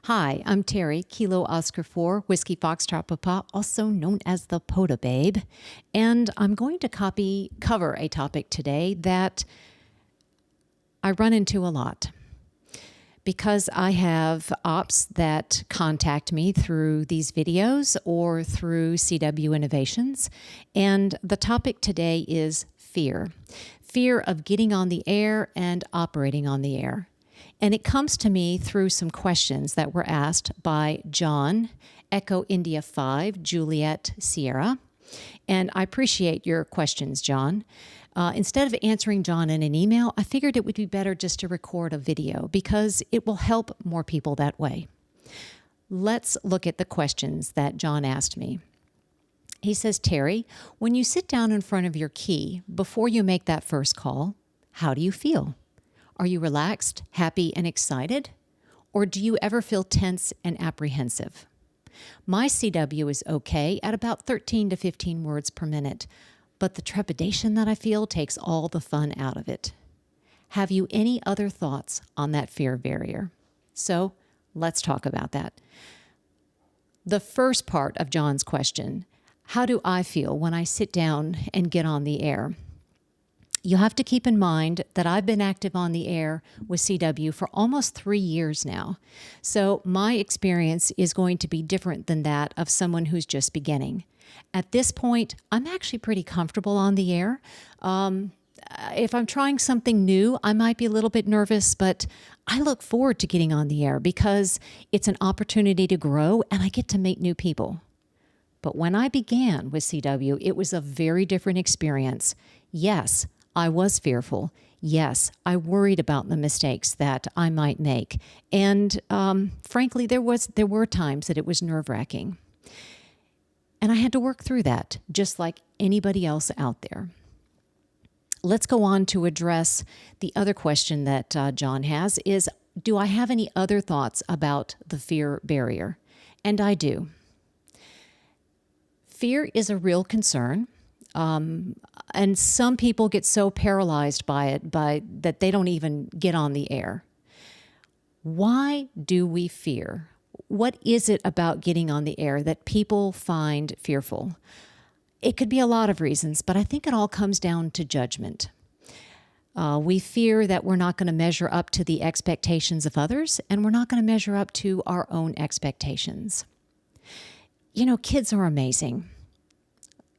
Hi, I'm Teri, Kilo Oscar 4, Whiskey Foxtrot Papa, also known as the POTA Babe, and I'm going to cover a topic today that I run into a lot because I have ops that contact me through these videos or through CW Innovations, and the topic today is fear. Fear of getting on the air and operating on the air. And it comes to me through some questions that were asked by John, Echo India 5, Juliet Sierra. And I appreciate your questions, John. Instead of answering John in an email, I figured it would be better just to record a video because it will help more people that way. Let's look at the questions that John asked me. He says, Teri, when you sit down in front of your key before you make that first call, how do you feel? Are you relaxed, happy, and excited? Or do you ever feel tense and apprehensive? My CW is okay at about 13 to 15 words per minute, but the trepidation that I feel takes all the fun out of it. Have you any other thoughts on that fear barrier? So let's talk about that. The first part of John's question, how do I feel when I sit down and get on the air? You have to keep in mind that I've been active on the air with CW for almost 3 years now. So my experience is going to be different than that of someone who's just beginning. At this point, I'm actually pretty comfortable on the air. If I'm trying something new, I might be a little bit nervous, but I look forward to getting on the air because it's an opportunity to grow and I get to meet new people. But when I began with CW, it was a very different experience. Yes, I was fearful. Yes, I worried about the mistakes that I might make. And frankly, there were times that it was nerve-wracking. And I had to work through that, just like anybody else out there. Let's go on to address the other question that John has is, do I have any other thoughts about the fear barrier? And I do. Fear is a real concern. And some people get so paralyzed by it that they don't even get on the air. Why do we fear? What is it about getting on the air that people find fearful? It could be a lot of reasons, but I think it all comes down to judgment. We fear that we're not going to measure up to the expectations of others, and we're not going to measure up to our own expectations. You know, kids are amazing.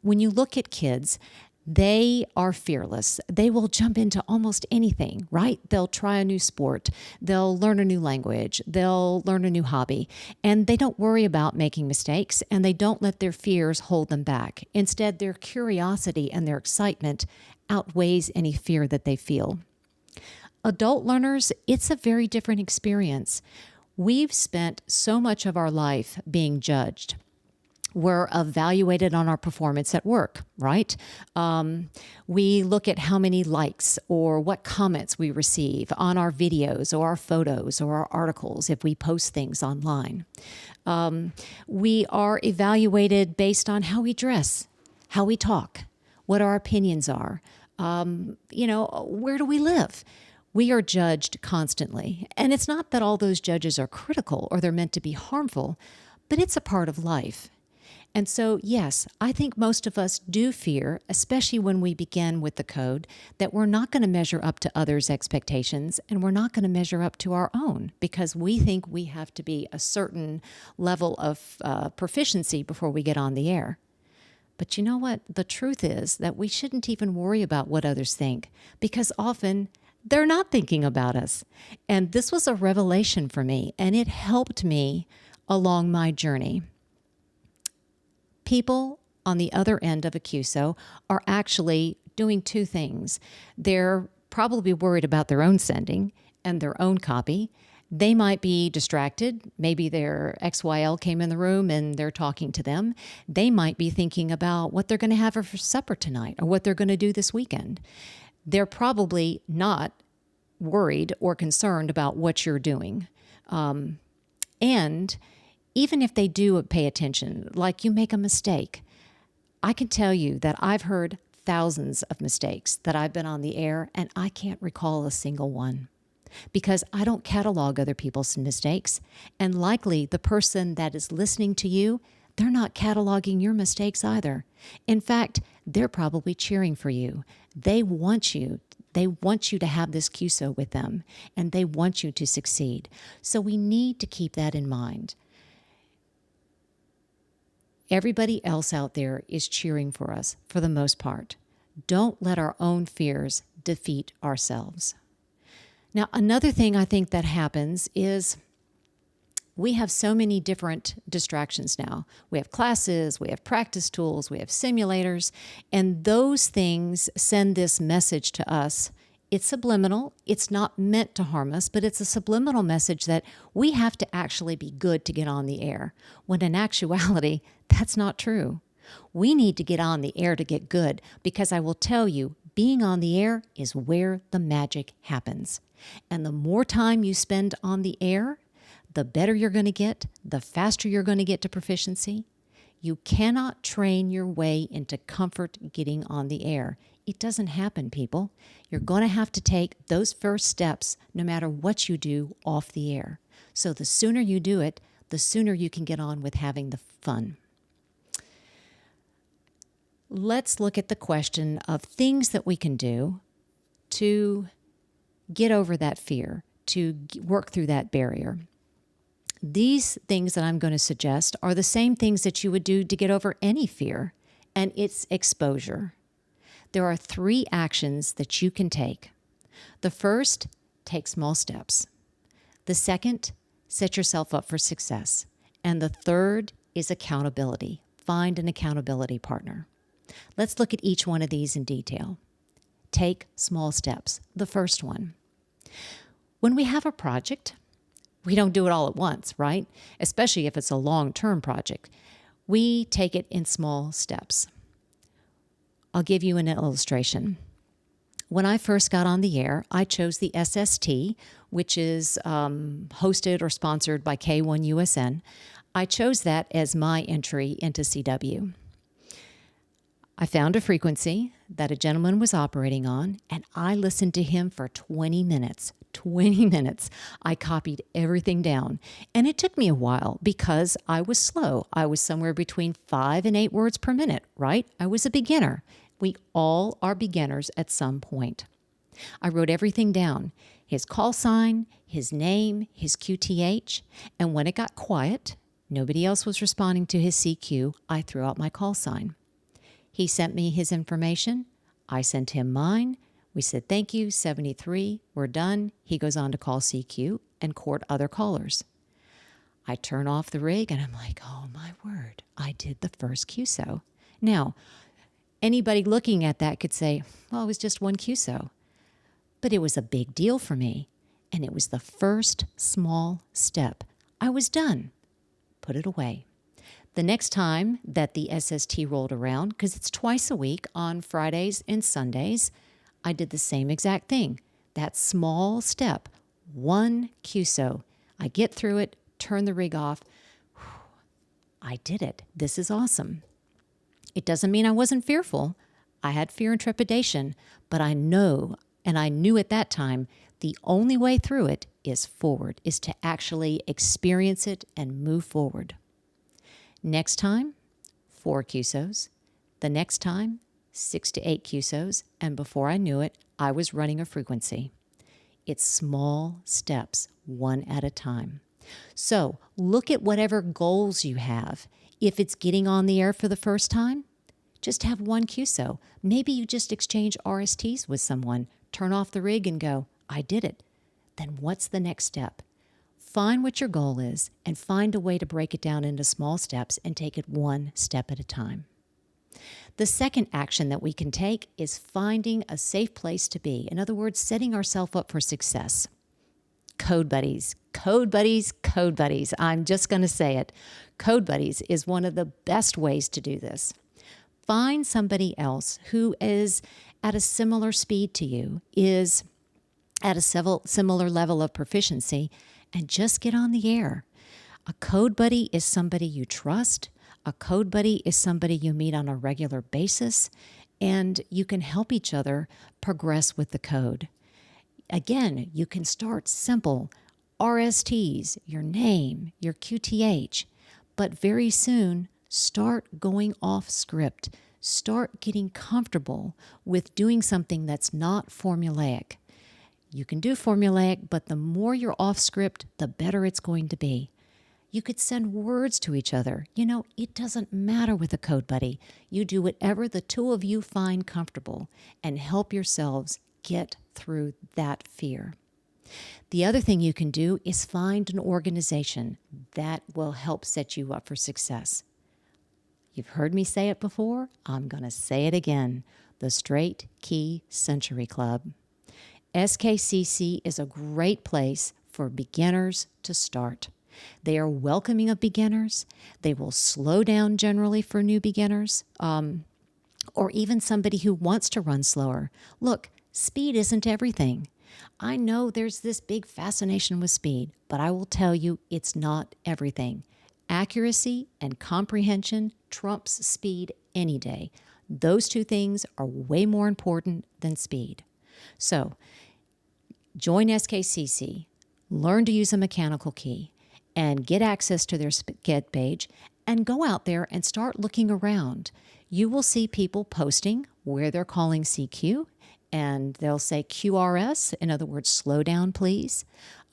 When you look at kids, they are fearless. They will jump into almost anything, right? They'll try a new sport. They'll learn a new language. They'll learn a new hobby. And they don't worry about making mistakes, and they don't let their fears hold them back. Instead, their curiosity and their excitement outweighs any fear that they feel. Adult learners, it's a very different experience. We've spent so much of our life being judged. We're evaluated on our performance at work, right? We look at how many likes or what comments we receive on our videos or our photos or our articles if we post things online. We are evaluated based on how we dress, how we talk, what our opinions are, where do we live? We are judged constantly. And it's not that all those judges are critical or they're meant to be harmful, but it's a part of life. And so, yes, I think most of us do fear, especially when we begin with the code, that we're not going to measure up to others' expectations and we're not going to measure up to our own because we think we have to be a certain level of proficiency before we get on the air. But you know what? The truth is that we shouldn't even worry about what others think because often they're not thinking about us. And this was a revelation for me, and it helped me along my journey. People on the other end of a QSO are actually doing two things. They're probably worried about their own sending and their own copy. They might be distracted. Maybe their XYL came in the room and they're talking to them. They might be thinking about what they're going to have for supper tonight or what they're going to do this weekend. They're probably not worried or concerned about what you're doing. And even if they do pay attention, like you make a mistake, I can tell you that I've heard thousands of mistakes that I've been on the air and I can't recall a single one. because I don't catalog other people's mistakes. And likely the person that is listening to you, they're not cataloging your mistakes either. In fact, they're probably cheering for you. They want you. They want you to have this QSO with them, and they want you to succeed. So we need to keep that in mind. Everybody else out there is cheering for us for the most part. Don't let our own fears defeat ourselves. Now, another thing I think that happens is we have so many different distractions now. We have classes, we have practice tools, we have simulators, and those things send this message to us. It's subliminal. It's not meant to harm us, but it's a subliminal message that we have to actually be good to get on the air, when in actuality, that's not true. We need to get on the air to get good, because I will tell you, being on the air is where the magic happens. And the more time you spend on the air, the better you're going to get, the faster you're going to get to proficiency. You cannot train your way into comfort getting on the air. It doesn't happen, people. You're going to have to take those first steps no matter what you do off the air. So the sooner you do it, the sooner you can get on with having the fun. Let's look at the question of things that we can do to get over that fear, to work through that barrier. These things that I'm going to suggest are the same things that you would do to get over any fear, and it's exposure. There are 3 actions that you can take. The first, take small steps. The second, set yourself up for success. And the third is accountability. Find an accountability partner. Let's look at each one of these in detail. Take small steps. The first one. When we have a project, we don't do it all at once, right? Especially if it's a long-term project. We take it in small steps. I'll give you an illustration. When I first got on the air, I chose the SST, which is hosted or sponsored by K1USN. I chose that as my entry into CW. I found a frequency that a gentleman was operating on, and I listened to him for 20 minutes. 20 minutes. I copied everything down. And it took me a while because I was slow. I was somewhere between 5 and 8 words per minute, right? I was a beginner. We all are beginners at some point. I wrote everything down. His call sign, his name, his QTH. And when it got quiet, nobody else was responding to his CQ, I threw out my call sign. He sent me his information. I sent him mine. We said, thank you, 73, we're done. He goes on to call CQ and court other callers. I turn off the rig and I'm like, oh my word, I did the first QSO. Now, anybody looking at that could say, well, it was just one QSO. But it was a big deal for me. And it was the first small step. I was done. Put it away. The next time that the SST rolled around, because it's twice a week on Fridays and Sundays, I did the same exact thing. That small step, one QSO. I get through it, turn the rig off. I did it. This is awesome. It doesn't mean I wasn't fearful. I had fear and trepidation, but I know, and I knew at that time, the only way through it is forward, is to actually experience it and move forward. Next time, 4 QSOs. The next time, 6 to 8 QSOs. And before I knew it, I was running a frequency. It's small steps, one at a time. So look at whatever goals you have. If it's getting on the air for the first time, just have one QSO. Maybe you just exchange RSTs with someone, turn off the rig and go, I did it. Then what's the next step? Find what your goal is and find a way to break it down into small steps and take it one step at a time. The second action that we can take is finding a safe place to be. In other words, setting ourselves up for success. Code buddies, code buddies, code buddies. I'm just going to say it. Code buddies is one of the best ways to do this. Find somebody else who is at a similar speed to you, is at a similar level of proficiency, and just get on the air. A code buddy is somebody you trust. A code buddy is somebody you meet on a regular basis, and you can help each other progress with the code. Again, you can start simple. RSTs, your name, your QTH. But very soon, start going off script. Start getting comfortable with doing something that's not formulaic. You can do formulaic, but the more you're off script, the better it's going to be. You could send words to each other. It doesn't matter with a code buddy. You do whatever the two of you find comfortable and help yourselves get through that fear. The other thing you can do is find an organization that will help set you up for success. You've heard me say it before. I'm going to say it again. The Straight Key Century Club. SKCC is a great place for beginners to start. They are welcoming of beginners. They will slow down generally for new beginners, or even somebody who wants to run slower. Look, speed isn't everything. I know there's this big fascination with speed, but I will tell you it's not everything. Accuracy and comprehension trumps speed any day. Those two things are way more important than speed. So, join SKCC, learn to use a mechanical key, and get access to their Get page, and go out there and start looking around. You will see people posting where they're calling CQ, and they'll say QRS, in other words, slow down, please.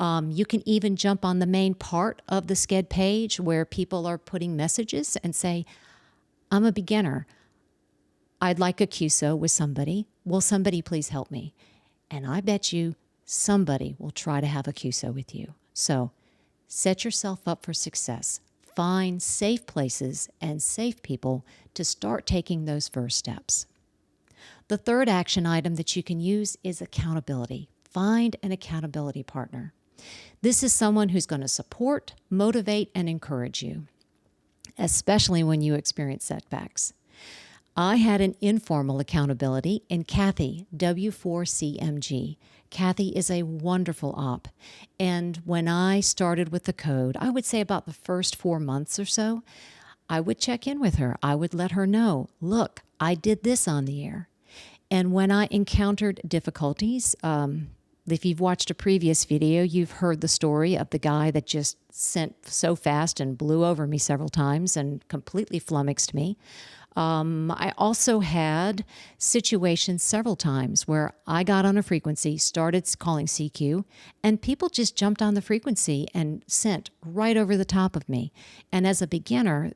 You can even jump on the main part of the SKED page where people are putting messages and say, I'm a beginner. I'd like a QSO with somebody. Will somebody please help me? And I bet you somebody will try to have a QSO with you. So set yourself up for success. Find safe places and safe people to start taking those first steps. The third action item that you can use is accountability. Find an accountability partner. This is someone who's going to support, motivate, and encourage you, especially when you experience setbacks. I had an informal accountability in Kathy, W4CMG. Kathy is a wonderful op. And when I started with the code, I would say about the first 4 months or so, I would check in with her. I would let her know, look, I did this on the air. And when I encountered difficulties, if you've watched a previous video, you've heard the story of the guy that just sent so fast and blew over me several times and completely flummoxed me. I also had situations several times where I got on a frequency, started calling CQ, and people just jumped on the frequency and sent right over the top of me. And as a beginner,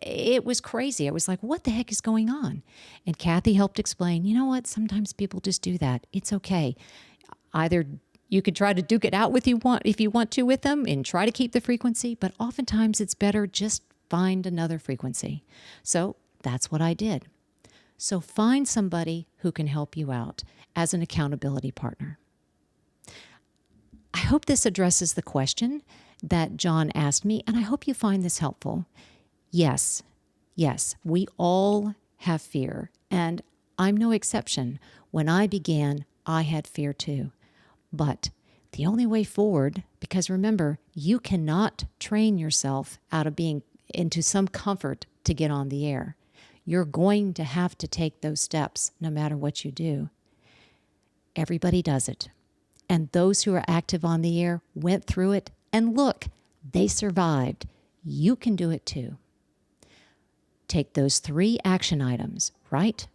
it was crazy. I was like, what the heck is going on? And Kathy helped explain, you know what? Sometimes people just do that. It's okay. Either you could try to duke it out if you want to with them and try to keep the frequency, but oftentimes it's better just find another frequency. So that's what I did. So find somebody who can help you out as an accountability partner. I hope this addresses the question that John asked me, and I hope you find this helpful. Yes, we all have fear, and I'm no exception. When I began, I had fear too. But the only way forward, because remember, you cannot train yourself out of being into some comfort to get on the air. You're going to have to take those steps no matter what you do. Everybody does it. And those who are active on the air went through it, and look, they survived. You can do it too. Take those 3 action items, right?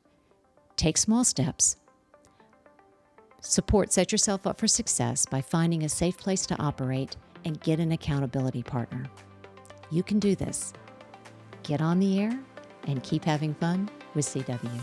Take small steps. Set yourself up for success by finding a safe place to operate and get an accountability partner. You can do this. Get on the air and keep having fun with CW.